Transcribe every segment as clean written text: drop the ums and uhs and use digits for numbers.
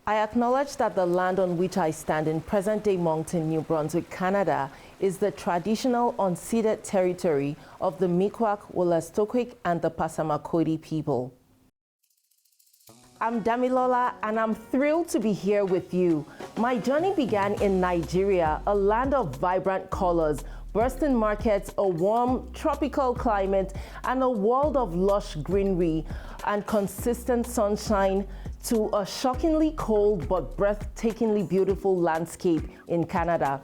I acknowledge that the land on which I stand in present-day Moncton, New Brunswick, Canada, is the traditional unceded territory of the Mi'kmaq, Wolastoqiyik, and the Passamaquoddy people. I'm Damilola, and I'm thrilled to be here with you. My journey began in Nigeria, a land of vibrant colors, bursting markets, a warm tropical climate, and a world of lush greenery and consistent sunshine, to a shockingly cold but breathtakingly beautiful landscape in Canada.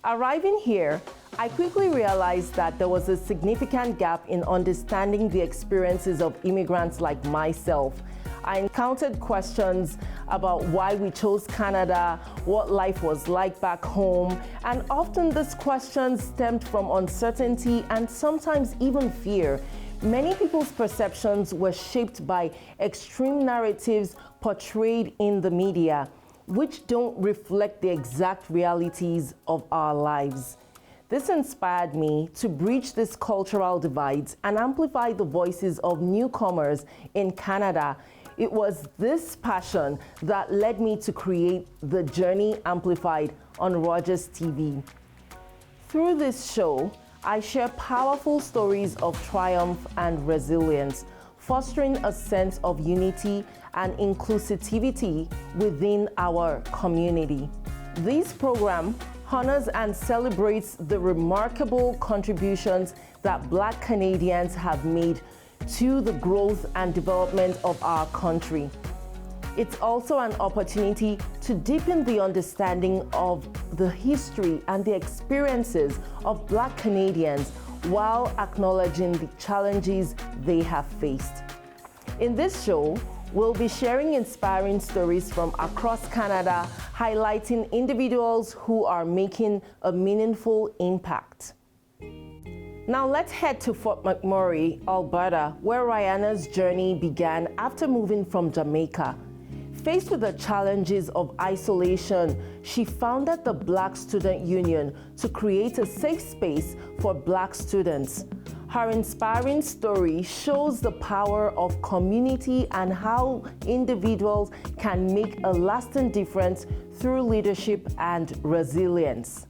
Arriving here, I quickly realized that there was a significant gap in understanding the experiences of immigrants like myself. I encountered questions about why we chose Canada, what life was like back home, and often these questions stemmed from uncertainty and sometimes even fear. Many people's perceptions were shaped by extreme narratives portrayed in the media, which don't reflect the exact realities of our lives. This inspired me to bridge these cultural divides and amplify the voices of newcomers in Canada. It was this passion that led me to create The Journey Amplified on Rogerstv. Through this show, I share powerful stories of triumph and resilience, fostering a sense of unity and inclusivity within our community. This program honors and celebrates the remarkable contributions that Black Canadians have made to the growth and development of our country. It's also an opportunity to deepen the understanding of the history and the experiences of Black Canadians while acknowledging the challenges they have faced. In this show, we'll be sharing inspiring stories from across Canada, highlighting individuals who are making a meaningful impact. Now let's head to Fort McMurray, Alberta, where Rihanna's journey began after moving from Jamaica. Faced with the challenges of isolation, she founded the Black Student Union to create a safe space for Black students. Her inspiring story shows the power of community and how individuals can make a lasting difference through leadership and resilience.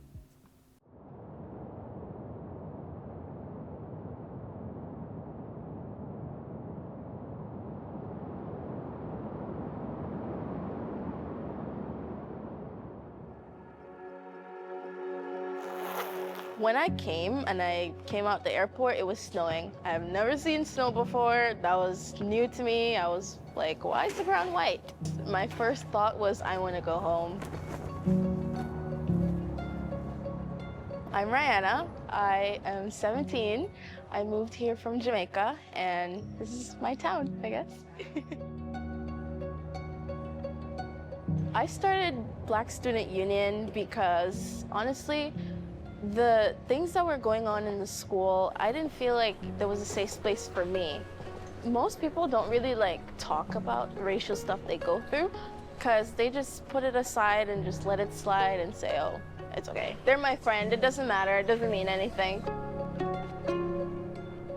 When I came out the airport, it was snowing. I've never seen snow before. That was new to me. I was like, why is the ground white? My first thought was, I want to go home. I'm Rihanna. I am 17. I moved here from Jamaica, and this is my town, I guess. I started Black Student Union because, honestly, the things that were going on in the school, I didn't feel like there was a safe space for me. Most people don't really talk about racial stuff they go through because they just put it aside and just let it slide and say, oh, it's okay. They're my friend, it doesn't matter, it doesn't mean anything.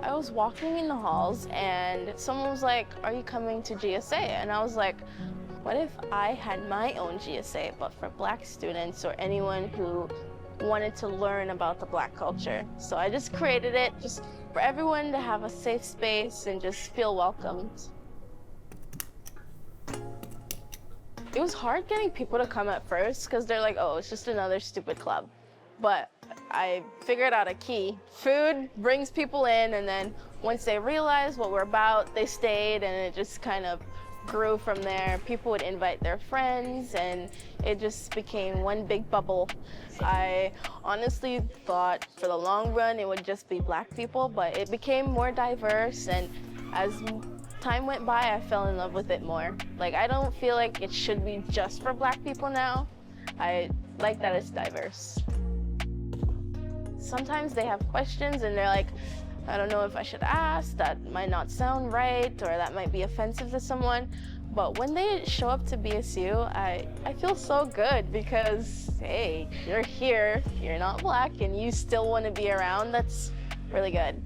I was walking in the halls and someone was like, are you coming to GSA? And I was like, what if I had my own GSA, but for Black students or anyone who wanted to learn about the Black culture? So I just created it just for everyone to have a safe space and just feel welcomed. It was hard getting people to come at first because they're like, oh, it's just another stupid club. But I figured out a key. Food brings people in, and then once they realized what we're about, they stayed, and it just kind of grew from there. People would invite their friends, and it just became one big bubble. I honestly thought for the long run it would just be Black people, but it became more diverse, and as time went by, I fell in love with it more. I don't feel like it should be just for Black people now. I like that it's diverse. Sometimes they have questions and they're like, I don't know if I should ask, that might not sound right, or that might be offensive to someone. But when they show up to BSU, I feel so good because, hey, you're here, you're not Black, and you still want to be around. That's really good.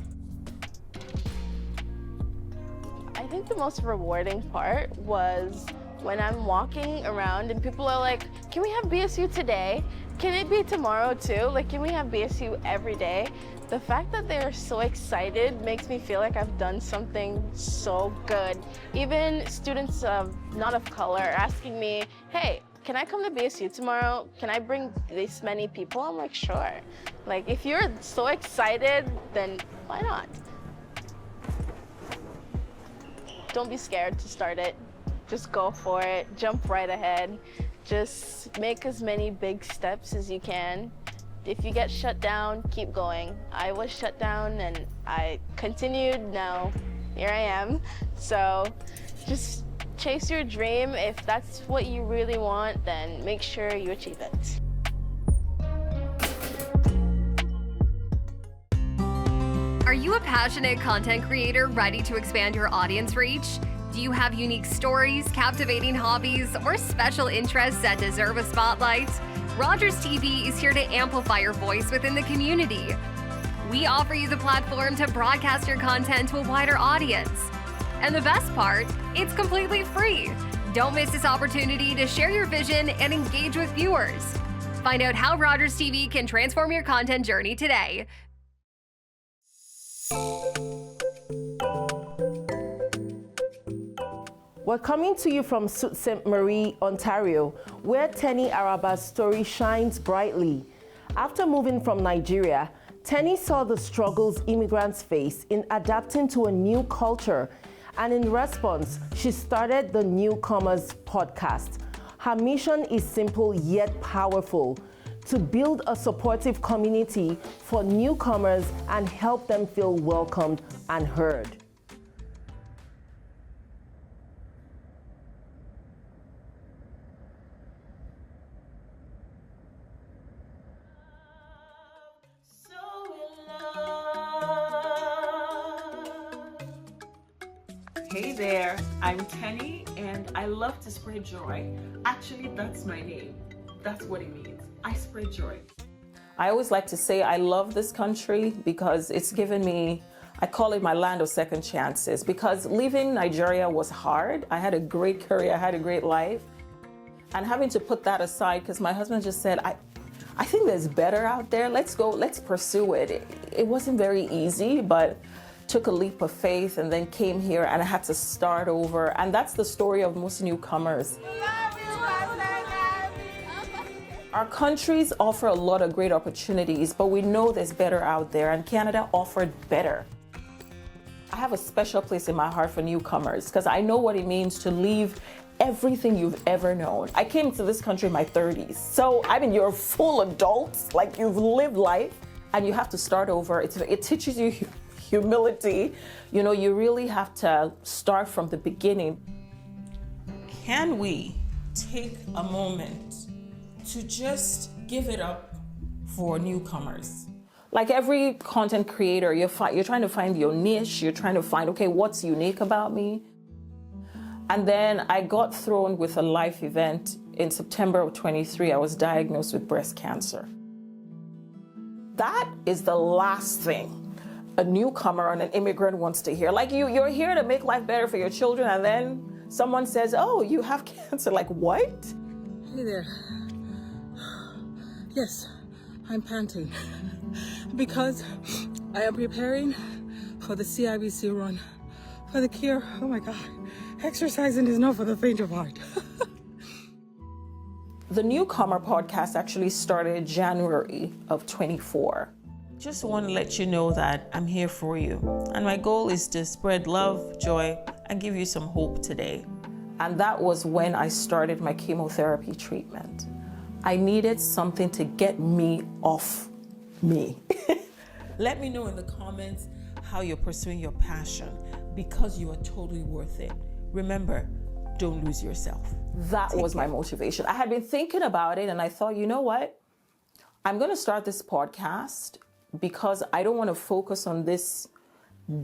I think the most rewarding part was when I'm walking around and people are like, can we have BSU today? Can it be tomorrow too? Like, can we have BSU every day? The fact that they're so excited makes me feel like I've done something so good. Even students not of color are asking me, hey, can I come to BSU tomorrow? Can I bring this many people? I'm like, sure. Like, if you're so excited, then why not? Don't be scared to start it. Just go for it, jump right ahead. Just make as many big steps as you can. If you get shut down, keep going. I was shut down and I continued, now here I am. So just chase your dream. If that's what you really want, then make sure you achieve it. Are you a passionate content creator ready to expand your audience reach? Do you have unique stories, captivating hobbies, or special interests that deserve a spotlight? Rogerstv is here to amplify your voice within the community. We offer you the platform to broadcast your content to a wider audience. And the best part, it's completely free. Don't miss this opportunity to share your vision and engage with viewers. Find out how Rogerstv can transform your content journey today. We're coming to you from Sault Ste. Marie, Ontario, where Tenny Araba's story shines brightly. After moving from Nigeria, Tenny saw the struggles immigrants face in adapting to a new culture, and in response, she started the Newcomers podcast. Her mission is simple yet powerful: to build a supportive community for newcomers and help them feel welcomed and heard. Hey there, I'm Tenny and I love to spread joy. Actually, that's my name. That's what it means. I spread joy. I always like to say I love this country because it's given me, I call it my land of second chances, because leaving Nigeria was hard. I had a great career, I had a great life. And having to put that aside because my husband just said, I think there's better out there. Let's go, let's pursue it. It wasn't very easy, but took a leap of faith and then came here and I had to start over. And that's the story of most newcomers. Our countries offer a lot of great opportunities, but we know there's better out there, and Canada offered better. I have a special place in my heart for newcomers because I know what it means to leave everything you've ever known. I came to this country in my 30s. So, I mean, you're full adults, like you've lived life, and you have to start over. It teaches you humility. You know, you really have to start from the beginning. Can we take a moment to just give it up for newcomers? Like every content creator, you're trying to find your niche. You're trying to find, okay, what's unique about me? And then I got thrown with a life event in September of 23. I was diagnosed with breast cancer. That is the last thing a newcomer and an immigrant wants to hear. Like, you're here to make life better for your children, and then someone says, oh, you have cancer. Like, what? Hey there. Yes, I'm panting because I am preparing for the CIBC run, for the cure. Oh my God, exercising is not for the faint of heart. The Newcomer podcast actually started January of 24. Just want to let you know that I'm here for you. And my goal is to spread love, joy, and give you some hope today. And that was when I started my chemotherapy treatment. I needed something to get me off me. Let me know in the comments how you're pursuing your passion, because you are totally worth it. Remember, don't lose yourself. That was my motivation. I had been thinking about it and I thought, you know what? I'm going to start this podcast because I don't want to focus on this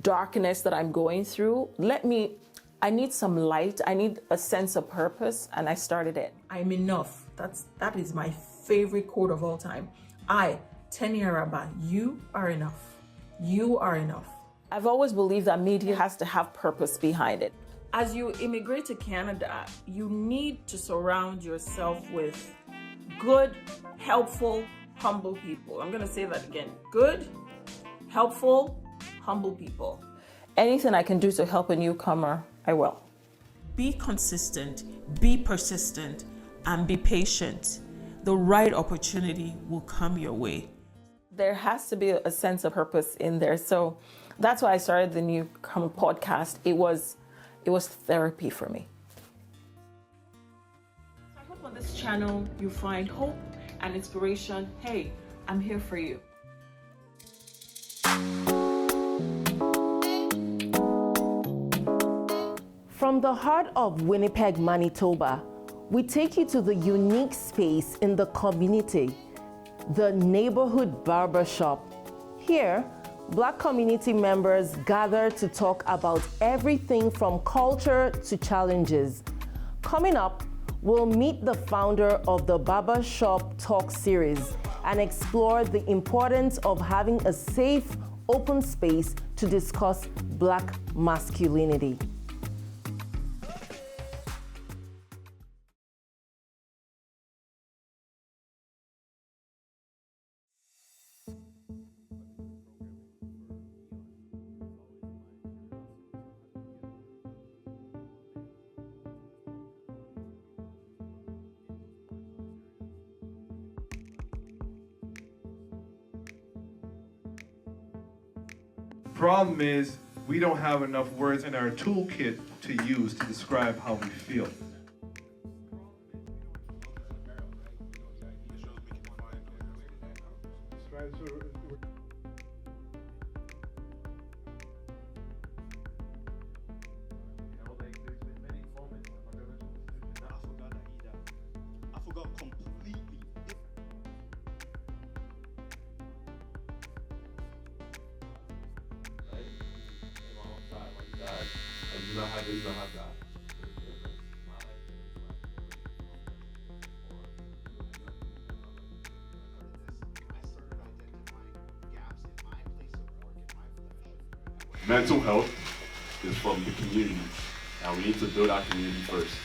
darkness that I'm going through. I need some light. I need a sense of purpose, and I started it. I'm enough. That is my favorite quote of all time. Tenny Araba, you are enough. You are enough. I've always believed that media has to have purpose behind it. As you immigrate to Canada, you need to surround yourself with good, helpful, humble people. I'm going to say that again. Good, helpful, humble people. Anything I can do to help a newcomer, I will. Be consistent, be persistent, and be patient. The right opportunity will come your way. There has to be a sense of purpose in there. So that's why I started the Newcomer podcast. It was therapy for me. I hope on this channel you find hope and inspiration. Hey, I'm here for you. From the heart of Winnipeg, Manitoba, we take you to the unique space in the community, the neighborhood barber shop. Here, Black community members gather to talk about everything from culture to challenges. Coming up, we'll meet the founder of the Barber Shop Talk series and explore the importance of having a safe, open space to discuss Black masculinity. Problem is, we don't have enough words in our toolkit to use to describe how we feel. Mental health is from the community, and we need to build our community first.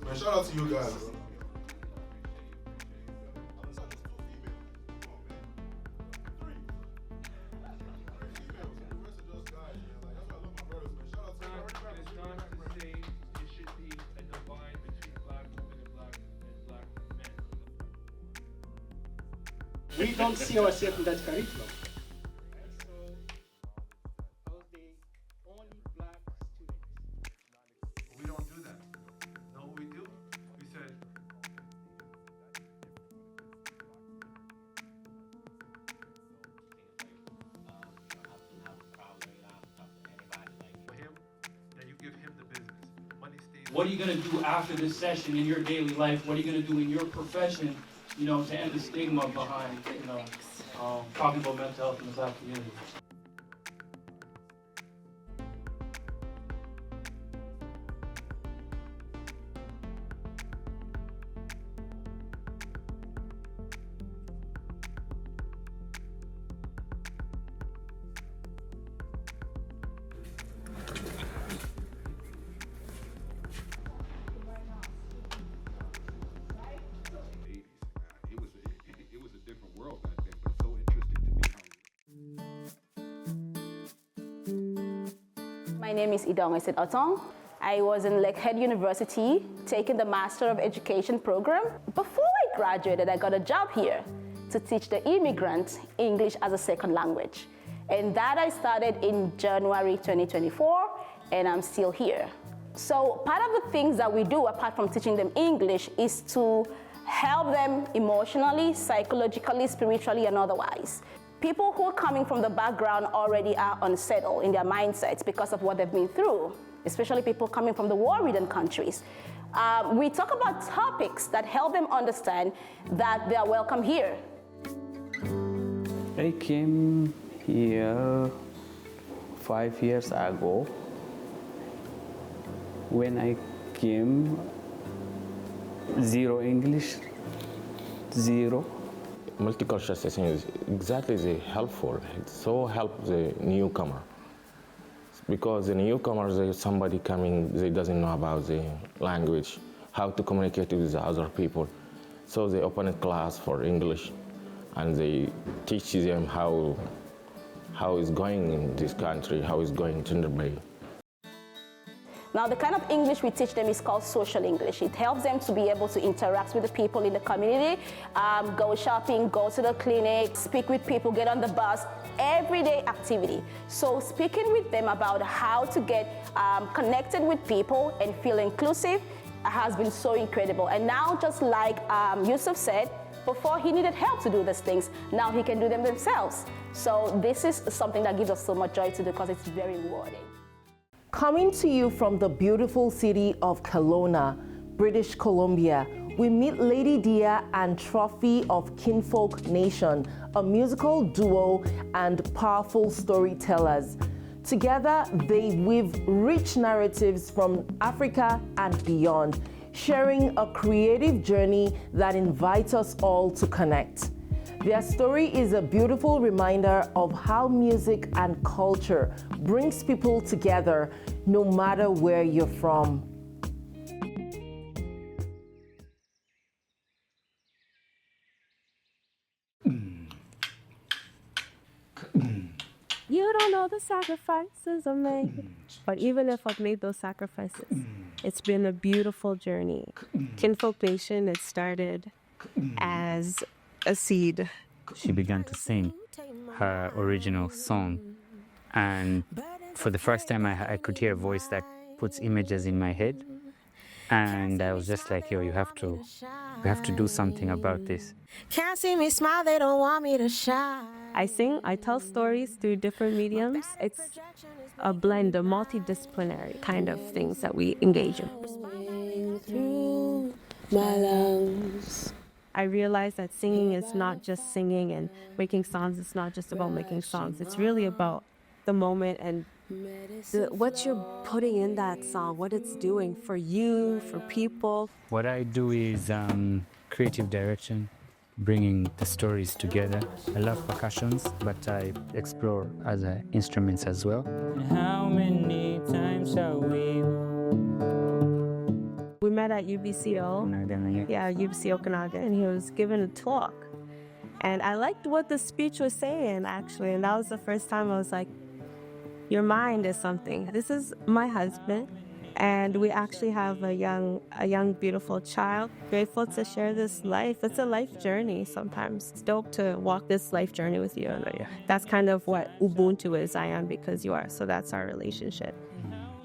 Man, shout out to you guys, bro. We don't see ourselves in that curriculum. We don't do that. Know what we do? We said, for him, that you give him the business. Money stays. What are you going to do after this session in your daily life? What are you going to do in your profession, you know, to end the stigma behind, you know, talking about mental health in the Black community? It was a different world back then, but so interesting to me how. My name is Idong Otong. I was in Lakehead University taking the Master of Education program. Before I graduated, I got a job here to teach the immigrants English as a second language. And that I started in January 2024, and I'm still here. So part of the things that we do, apart from teaching them English, is to help them emotionally, psychologically, spiritually, and otherwise. People who are coming from the background already are unsettled in their mindsets because of what they've been through, especially people coming from the war-ridden countries. We talk about topics that help them understand that they are welcome here. I came here 5 years ago. When I came, zero English, zero. Multicultural session is exactly helpful. It so helps the newcomer. Because the newcomers, somebody coming, they doesn't know about the language, how to communicate with the other people. So they open a class for English and they teach them how it's going in this country, how it's going in Thunder Bay. Now, the kind of English we teach them is called social English. It helps them to be able to interact with the people in the community, go shopping, go to the clinic, speak with people, get on the bus, everyday activity. So speaking with them about how to get connected with people and feel inclusive has been so incredible. And now, just like Yusuf said, before he needed help to do these things, now he can do them themselves. So this is something that gives us so much joy to do because it's very rewarding. Coming to you from the beautiful city of Kelowna, British Columbia, we meet Lady Dia and Trophy of Kinfolk Nation, a musical duo and powerful storytellers. Together, they weave rich narratives from Africa and beyond, sharing a creative journey that invites us all to connect. Their story is a beautiful reminder of how music and culture brings people together, no matter where you're from. You don't know the sacrifices I made. But even if I've made those sacrifices, it's been a beautiful journey. Kinfolk Nation, it started as a seed. She began to sing her original song, and for the first time I could hear a voice that puts images in my head, and I was just like, yo, we have to do something about this. Can't see me smile, they don't want me to shine. I sing, I tell stories through different mediums. It's a blend of multidisciplinary kind of things that we engage in. Through my lungs. I realized that singing is not just singing and making songs. It's not just about making songs. It's really about the moment and what you're putting in that song, what it's doing for you, for people. What I do is creative direction, bringing the stories together. I love percussions, but I explore other instruments as well. How many times shall we? We met at UBCO, UBC Okanagan, and he was giving a talk. And I liked what the speech was saying, actually, and that was the first time I was like, your mind is something. This is my husband, and we actually have a young, beautiful child. Grateful to share this life. It's a life journey sometimes. It's dope to walk this life journey with you. And that's kind of what Ubuntu is, I am because you are. So that's our relationship.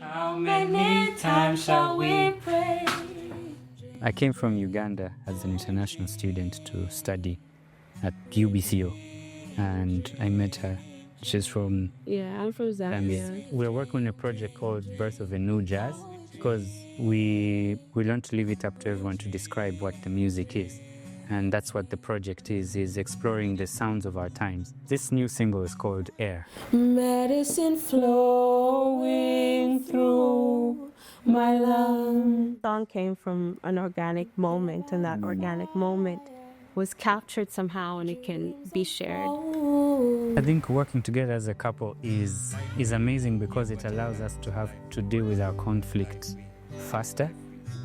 How many times shall we pray? I came from Uganda as an international student to study at UBCO, and I met her. She's from I'm from Zambia. We're working on a project called Birth of a New Jazz, because we learn to leave it up to everyone to describe what the music is. And that's what the project is exploring the sounds of our times. This new single is called Air. Medicine flowing through my lungs. The song came from an organic moment, and that organic moment was captured somehow, and it can be shared. I think working together as a couple is amazing because it allows us to have to deal with our conflicts faster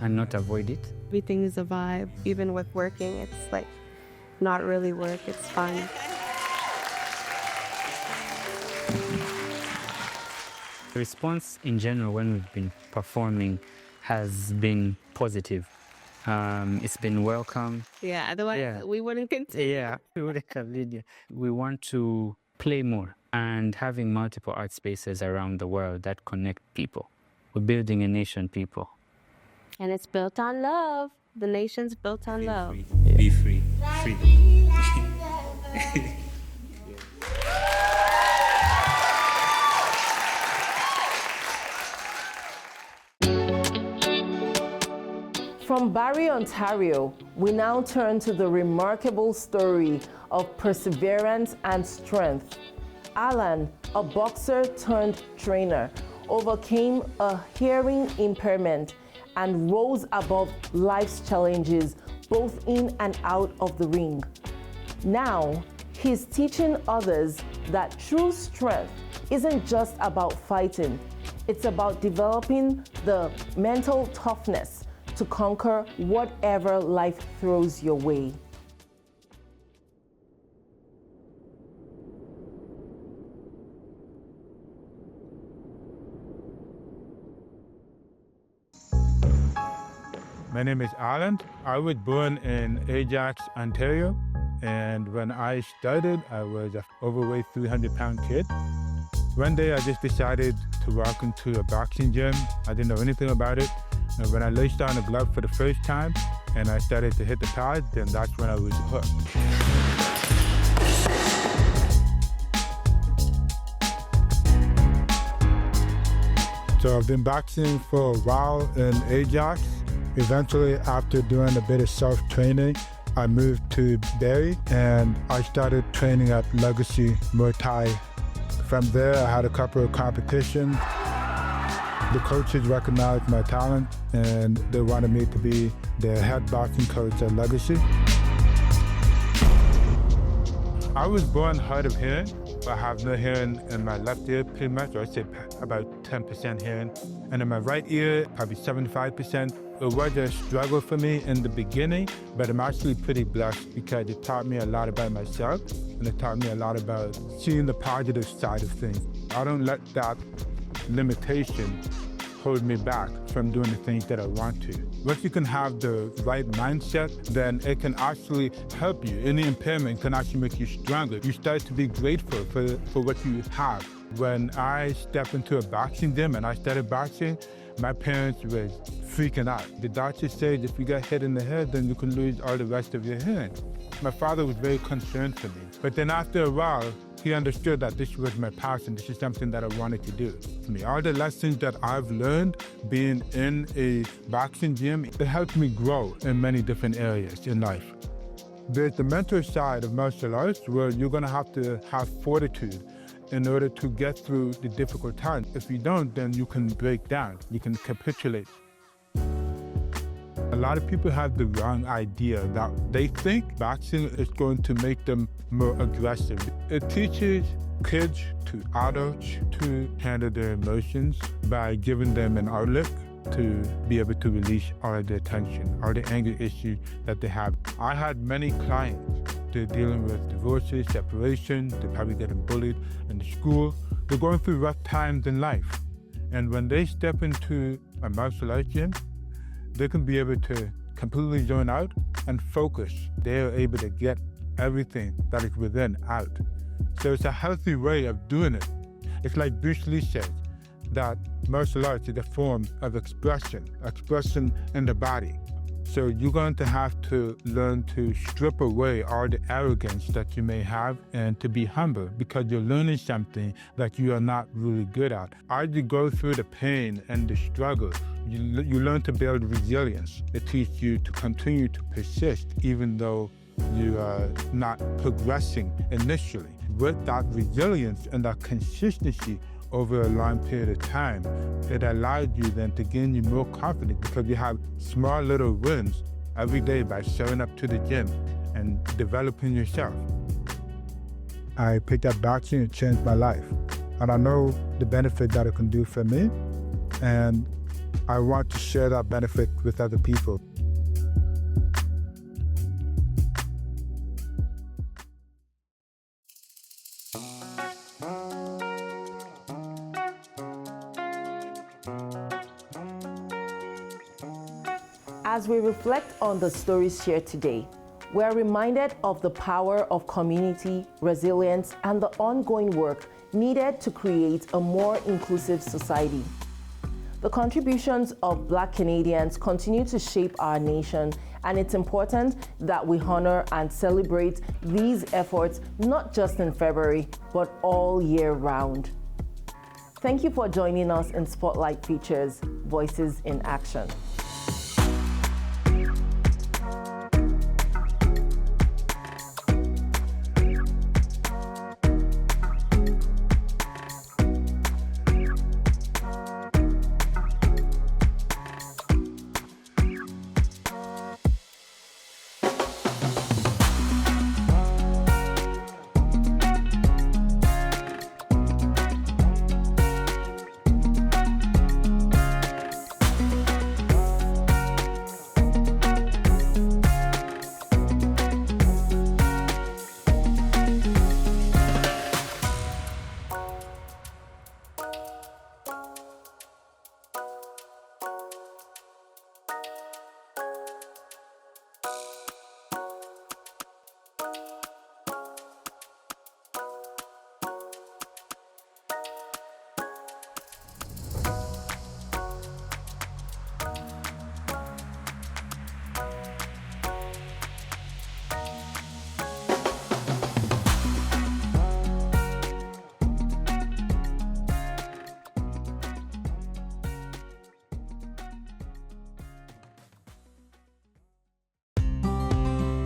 and not avoid it. Everything is a vibe. Even with working, it's like not really work, it's fun. The response in general when we've been performing has been positive. It's been welcome. Yeah, otherwise we wouldn't continue. Yeah, we wouldn't continue. We want to play more and having multiple art spaces around the world that connect people. We're building a nation, people. And it's built on love. The nation's built on love. Be free. Free. From Barrie, Ontario, we now turn to the remarkable story of perseverance and strength. Alan, a boxer turned trainer, overcame a hearing impairment and rose above life's challenges, both in and out of the ring. Now, he's teaching others that true strength isn't just about fighting, it's about developing the mental toughness to conquer whatever life throws your way. My name is Alan. I was born in Ajax, Ontario, and when I started, I was an overweight 300-pound kid. One day I just decided to walk into a boxing gym. I didn't know anything about it. And when I laced on a glove for the first time and I started to hit the pads, then that's when I was hooked. So I've been boxing for a while in Ajax. Eventually, after doing a bit of self-training, I moved to Barrie and I started training at Legacy Muay Thai. From there, I had a couple of competitions. The coaches recognized my talent and they wanted me to be their head boxing coach at Legacy. I was born hard of hearing. I have no hearing in my left ear pretty much, or I'd say about 10% hearing. And in my right ear, probably 75%. It was a struggle for me in the beginning, but I'm actually pretty blessed because it taught me a lot about myself and it taught me a lot about seeing the positive side of things. I don't let that limitation hold me back from doing the things that I want to. Once you can have the right mindset, then it can actually help you. Any impairment can actually make you stronger. You start to be grateful for what you have. When I stepped into a boxing gym and I started boxing, my parents were freaking out. The doctor said if you get hit in the head, then you can lose all the rest of your hearing. My father was very concerned for me. But then after a while, he understood that this was my passion. This is something that I wanted to do. For me, all the lessons that I've learned being in a boxing gym, it helped me grow in many different areas in life. There's the mental side of martial arts where you're gonna have to have fortitude in order to get through the difficult times. If you don't, then you can break down, you can capitulate. A lot of people have the wrong idea that they think boxing is going to make them more aggressive. It teaches kids to adults to handle their emotions by giving them an outlet to be able to release all of their tension, all the anger issues that they have. I had many clients. They're dealing with divorces, separation, they're probably getting bullied in the school. They're going through rough times in life. And when they step into a martial arts gym, they can be able to completely zone out and focus. They're able to get everything that is within out. So it's a healthy way of doing it. It's like Bruce Lee said, that martial arts is a form of expression in the body. So you're going to have to learn to strip away all the arrogance that you may have and to be humble because you're learning something that you are not really good at. As you go through the pain and the struggle, you learn to build resilience. It teaches you to continue to persist even though you are not progressing initially. With that resilience and that consistency over a long period of time, it allows you then to gain you more confidence because you have small little wins every day by showing up to the gym and developing yourself. I picked up boxing and changed my life. And I know the benefit that it can do for me, and I want to share that benefit with other people. As we reflect on the stories shared today, we are reminded of the power of community, resilience, and the ongoing work needed to create a more inclusive society. The contributions of Black Canadians continue to shape our nation, and it's important that we honor and celebrate these efforts not just in February, but all year round. Thank you for joining us in Spotlight Features, Voices in Action.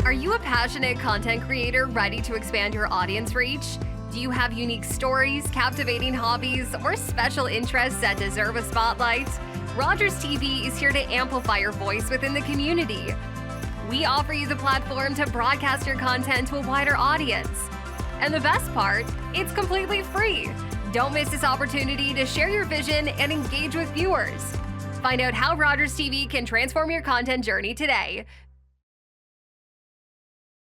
Are you a passionate content creator ready to expand your audience reach? Do you have unique stories, captivating hobbies, or special interests that deserve a spotlight? Rogerstv is here to amplify your voice within the community. We offer you the platform to broadcast your content to a wider audience. And the best part, it's completely free. Don't miss this opportunity to share your vision and engage with viewers. Find out how Rogerstv can transform your content journey today.